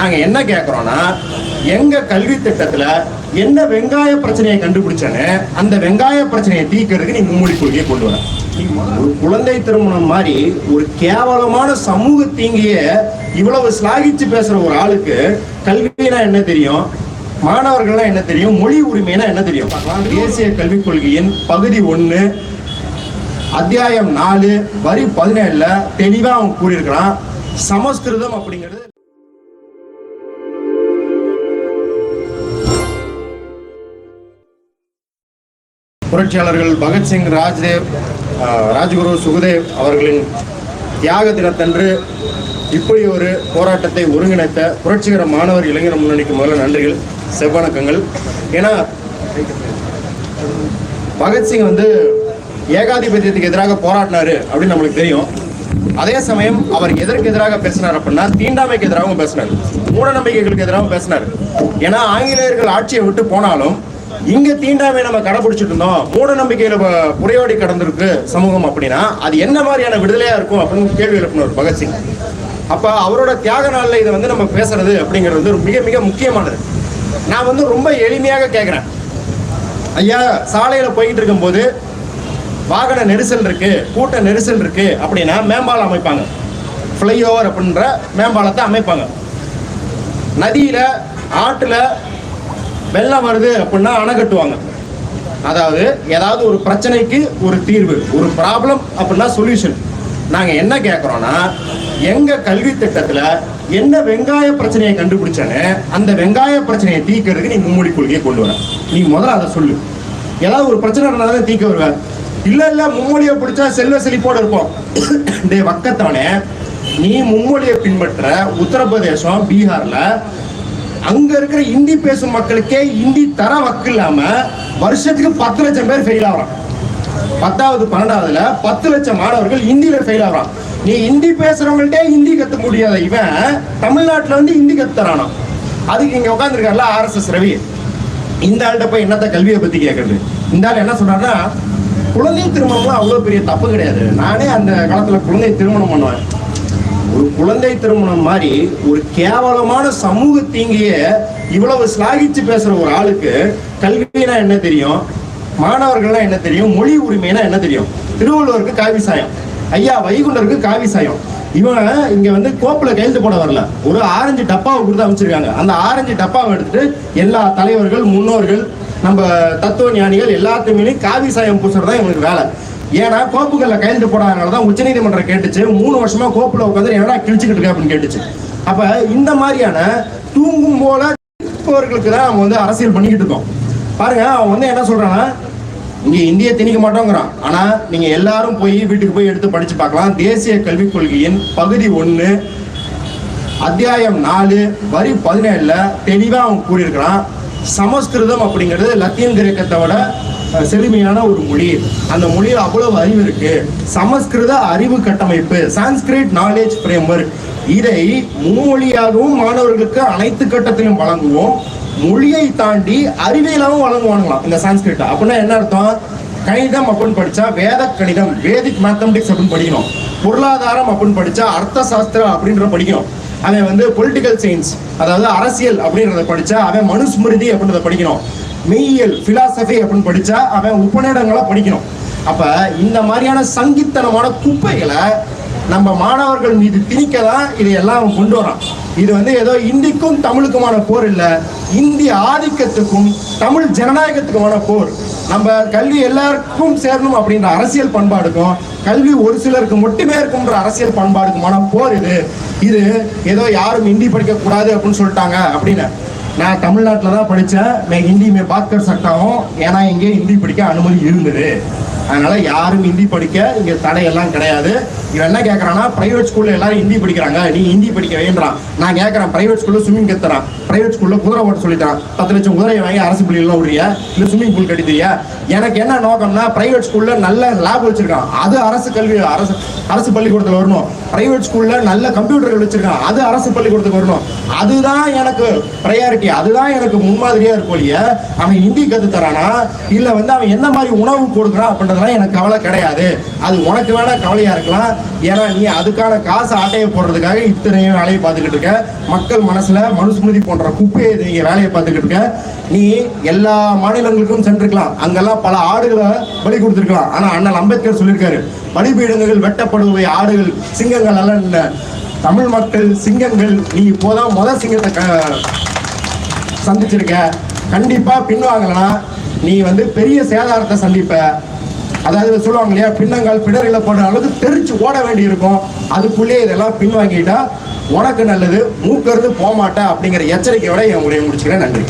நாங்க என்ன கேட்கிறோம்னா, எங்க கல்வி திட்டத்துல என்ன வெங்காய பிரச்சனையை கண்டுபிடிச்சேன்னு அந்த வெங்காய பிரச்சனையை தீர்க்கிறதுக்கு நீ மும்மொழி கொள்கையை கொண்டு வர. ஒரு குழந்தை திருமணம் மாதிரி ஒரு கேவலமான சமூக தீங்கிய இவ்வளவு ஸ்லாகிச்சு பேசுற ஒரு ஆளுக்கு கல்வினா என்ன தெரியும், மாணவர்கள்னா என்ன தெரியும், மொழி உரிமைனா என்ன தெரியும்? தேசிய கல்விக் கொள்கையின் பகுதி 1 அத்தியாயம் 4 வரி 17 தெளிவா அவன் கூறியிருக்கிறான். சமஸ்கிருதம் அப்படிங்கிறது புரட்சியாளர்கள் பகத்சிங், ராஜ்குரு, சுகதேவ் அவர்களின் தியாக தினத்தன்று இப்படி ஒரு போராட்டத்தை ஒருங்கிணைத்த புரட்சிகர மாணவர் இளைஞர் முன்னணிக்கு முதல்ல நன்றிகள், செவ்வணக்கங்கள். ஏன்னா பகத்சிங் ஏகாதிபத்தியத்துக்கு எதிராக போராடினாரு அப்படின்னு நம்மளுக்கு தெரியும். அதே சமயம் அவர் எதற்கு எதிராக பேசினார் அப்படின்னா தீண்டாமைக்கு எதிராகவும் பேசினார், மூட நம்பிக்கைகளுக்கு எதிராகவும் பேசினார். ஏன்னா ஆங்கிலேயர்கள் ஆட்சியை விட்டு போனாலும் இங்க தீண்டாமை நம்ம கடைபிடிச்சிட்டு இருந்தோம், மூட நம்பிக்கையில புறையோடி கடந்திருக்கு சமூகம் அப்படின்னா அது என்ன மாதிரியான விடுதலையா இருக்கும் அப்படின்னு கேள்வி எழுப்பினார் பகத்சிங். அப்ப அவரோட தியாக நாள்ல இதை நம்ம பேசுறது அப்படிங்கிறது மிக மிக முக்கியமானது. நான் ரொம்ப எளிமையாக கேட்கிறேன். ஐயா, சாலையில போயிட்டு இருக்கும் போது வாகன நெரிசல் இருக்கு, கூட்ட நெரிசல் இருக்கு அப்படின்னா மேம்பாலம் அமைப்பாங்க, ஃப்ளைஓவர் அப்படின்ற மேம்பாலத்தை அமைப்பாங்க. நதியில ஆற்றுல வெள்ளம் வருது அப்படின்னா அணை கட்டுவாங்க. அதாவது ஏதாவது ஒரு பிரச்சனைக்கு ஒரு தீர்வு, ஒரு ப்ராப்ளம் அப்படின்னா சொல்யூஷன். நாங்க என்ன கேட்கிறோம்னா, எங்க கல்வி திட்டத்துல என்ன வெங்காய பிரச்சனையை கண்டுபிடிச்சானே அந்த வெங்காய பிரச்சனையை தீர்க்கிறதுக்கு நீ மும்மொழி கொள்கையை கொண்டு வர. நீ முதல்ல அதை சொல்லு. ஏதாவது ஒரு பிரச்சனை இருந்தாலும் தீர்க்க வருவேன். இல்ல மும்மொழியை பிடிச்சா செல்வ செழிப்போடு இருப்போம். டே வக்கத்தவனே, நீ மும்மொழியை பின்பற்ற உத்தரப்பிரதேசம், பீகார்ல அங்க இருக்கிற இந்தி பேசும் மக்களுக்கே இந்தி தர வக்கு இல்லாம வருஷத்துக்கு 10 லட்சம் பேர் ஃபெயில் ஆகிறான். 10வது 12வதுல 10 லட்சம் மாணவர்கள் இந்தியில ஃபெயில் ஆகிறான். நீ இந்தி பேசுறவங்கள்ட்டே ஹிந்தி கத்துக்க முடியாத இவன் தமிழ்நாட்டுல ஹிந்தி கத்துறானா? அதுக்கு இங்க உட்காந்துருக்காருல RSS ரவி, இந்த ஆள்கிட்ட போய் என்னத்த கல்வியை பத்தி கேட்கறது? இந்த ஆள் என்ன சொல்றாருன்னா, குழந்தை திருமணம்லாம் அவ்வளவு பெரிய தப்பு கிடையாது, நானே அந்த காலத்துல குழந்தை திருமணம் பண்ணுவேன். ஒரு குழந்தை திருமணம் மாதிரி ஒரு கேவலமான சமூக தீங்கிய இவ்வளவு ஸ்லாகிச்சு பேசுற ஒரு ஆளுக்கு கல்வினா என்ன தெரியும், மாணவர்கள்னா என்ன தெரியும், மொழி உரிமைனா என்ன தெரியும்? திருவள்ளுவருக்கு காவி சாயம், ஐயா வைகுண்டருக்கு காவி சாயம். இவன் இங்க கோப்புல கையெழுத்து போட வரல, ஒரு ஆரஞ்சு டப்பாவை கொடுத்து அமைச்சிருக்காங்க. அந்த ஆரஞ்சு டப்பாவை எடுத்துட்டு எல்லா தலைவர்கள், முன்னோர்கள், நம்ம தத்துவ ஞானிகள் எல்லாத்துக்குமே காவி சாயம் பூசுறதுதான் இவனுக்கு வேலை. ஏன்னா கோப்புகள்ல கையெழுத்து போடாதனாலதான் உச்சநீதிமன்றம் கேட்டுச்சு, 3 வருஷமா கோப்புல உட்காந்து என்னடா கிழிச்சுக்கிட்டு இருக்க அப்படின்னு கேட்டுச்சு. அப்ப இந்த மாதிரியான தூங்கும் போல இருப்பவர்களுக்கு தான் நம்ம அரசியல் பண்ணிக்கிட்டு இருக்கோம். பாருங்க, அவன் என்ன சொல்றான்னா, இங்க இந்திய திணிக்க மாட்டோங்கிறான். ஆனா நீங்க எல்லாரும் போய் வீட்டுக்கு போய் எடுத்து படிச்சு பார்க்கலாம். தேசிய கல்விக் கொள்கையின் பகுதி 1 அத்தியாயம் 4 வரி 17 தெளிவா அவன் கூறியிருக்கிறான். சமஸ்கிருதம் அப்படிங்கிறது லத்தீன் கிரேக்கத்தை விட செழுமையான ஒரு மொழி. அந்த மொழியில் அவ்வளவு அறிவு இருக்கு. சமஸ்கிருத அறிவு கட்டமைப்பு, சான்ஸ்கிரிட் நாலேஜ் ஃப்ரேம்வொர்க், இதை மும்மொழியாகவும் மாணவர்களுக்கு அனைத்து கட்டத்திலும் வழங்குவோம். மொழியை தாண்டி அறிவியலாகவும் வழங்குவானுங்களாம் இந்த சான்ஸ்கிரிட். அப்படின்னா என்ன அர்த்தம்? கணிதம் அப்படின்னு படிச்சா வேத கணிதம், வேதிக் மேத்தமெட்டிக்ஸ் அப்படின்னு படிக்கணும். பொருளாதாரம் அப்படின்னு படிச்சா அர்த்த சாஸ்திரம் அப்படின்ற படிக்கணும். அவன் பொலிட்டிக்கல் சயின்ஸ், அதாவது அரசியல் அப்படின்றத படிச்சா அவன் மனுஸ்மிருதி அப்படின்றத படிக்கணும். மெய்யியல், பிலாசபி அப்படின்னு படிச்சா அவன் உபநிடங்களை படிக்கணும். அப்ப இந்த மாதிரியான சங்கித்தனமான குப்பைகளை நம்ம மாணவர்கள் மீது திணிக்க தான் இதையெல்லாம் கொண்டு வரான். இது ஏதோ இந்திக்கும் தமிழுக்குமான போர் இல்லை, இந்திய ஆதிக்கத்துக்கும் தமிழ் ஜனநாயகத்துக்குமான போர். நம்ம கல்வி எல்லாருக்கும் சேரணும் அப்படின்ற அரசியல் பண்பாடுக்கும், கல்வி ஒரு சிலருக்கு மட்டுமே இருக்கும்ன்ற அரசியல் பண்பாடுக்குமான போர் இது. இது ஏதோ யாரும் ஹிந்தி படிக்க கூடாது அப்படின்னு சொல்லிட்டாங்க அப்படின்னு. நான் தமிழ்நாட்டில் தான் படித்தேன், நான் ஹிந்தி மே பாத் கர் சக்தா ஹூம், ஏன்னா இங்கே ஹிந்தி படிக்க அனுமதி இருந்தது. அதனால யாரும் ஹிந்தி படிக்க இங்க தடையெல்லாம் கிடையாது. இவன் என்ன கேட்கறான்னா, பிரைவேட் ஸ்கூல்ல எல்லாரும் ஹிந்தி படிக்கிறாங்க, நீ ஹிந்தி படிக்க வேண்டாம். நான் கேட்கறேன், பிரைவேட் ஸ்கூல்ல ஸ்விம்மிங் கத்துறான், பிரைவேட் ஸ்கூல்ல குதிரை ஓட்ட சொல்லித்தரான், 10 லட்சம் குதிரையை வாங்கி அரசு பள்ளியில விடுறியா, இல்ல ஸ்விம்மிங் பூல் கட்டித்தியா? எனக்கு என்ன நோக்கம்னா, பிரைவேட் ஸ்கூல்ல நல்ல லேப் வச்சிருக்கான், அது அரசு கல்வி அரசு பள்ளிக்கூடத்துல வரணும். பிரைவேட் ஸ்கூல்ல நல்ல கம்ப்யூட்டர்கள் வச்சிருக்கான், அது அரசு பள்ளிக்கூடத்துக்கு வரணும். அதுதான் எனக்கு ப்ரையாரிட்டி, அதுதான் எனக்கு முன்மாதிரியா இருக்கும். அவன் ஹிந்தி கத்து தரானா இல்ல அவன் என்ன மாதிரி உணவு கொடுக்குறான் அப்படின்ற போடுறதுலாம் எனக்கு கவலை கிடையாது. அது உனக்கு வேணா கவலையா இருக்கலாம். ஏன்னா நீ அதுக்கான காசு ஆட்டையை போடுறதுக்காக இத்தனையும் வேலையை பார்த்துக்கிட்டு இருக்க. மக்கள் மனசுல மனுஸ்மிருதி போன்ற குப்பையை நீங்க வேலையை பார்த்துக்கிட்டு இருக்க. நீ எல்லா மாநிலங்களுக்கும் சென்றிருக்கலாம், அங்கெல்லாம் பல ஆடுகளை பலி கொடுத்துருக்கலாம். ஆனா அண்ணல் அம்பேத்கர் சொல்லியிருக்காரு, பலிபீடங்கள் வெட்டப்படுவை ஆடுகள் சிங்கங்கள் அல்ல. தமிழ் மக்கள் சிங்கங்கள். நீ இப்போதான் முதல் சிங்கத்தை சந்திச்சிருக்க. கண்டிப்பா பின்வாங்கலனா நீ பெரிய சேதாரத்தை சந்திப்ப. அதாவது சொல்லுவாங்க இல்லையா, பின்னங்கால் பிடரில போடுற அளவுக்கு தெரிச்சு ஓட வேண்டி இருக்கும். அதுக்குள்ளே இதெல்லாம் பின்வாங்கிட்டா உனக்கு நல்லது, மூக்கருந்து போக மாட்டேன் அப்படிங்கிற எச்சரிக்கையோட என் உரையை முடிச்சுக்கிறேன். நன்றி.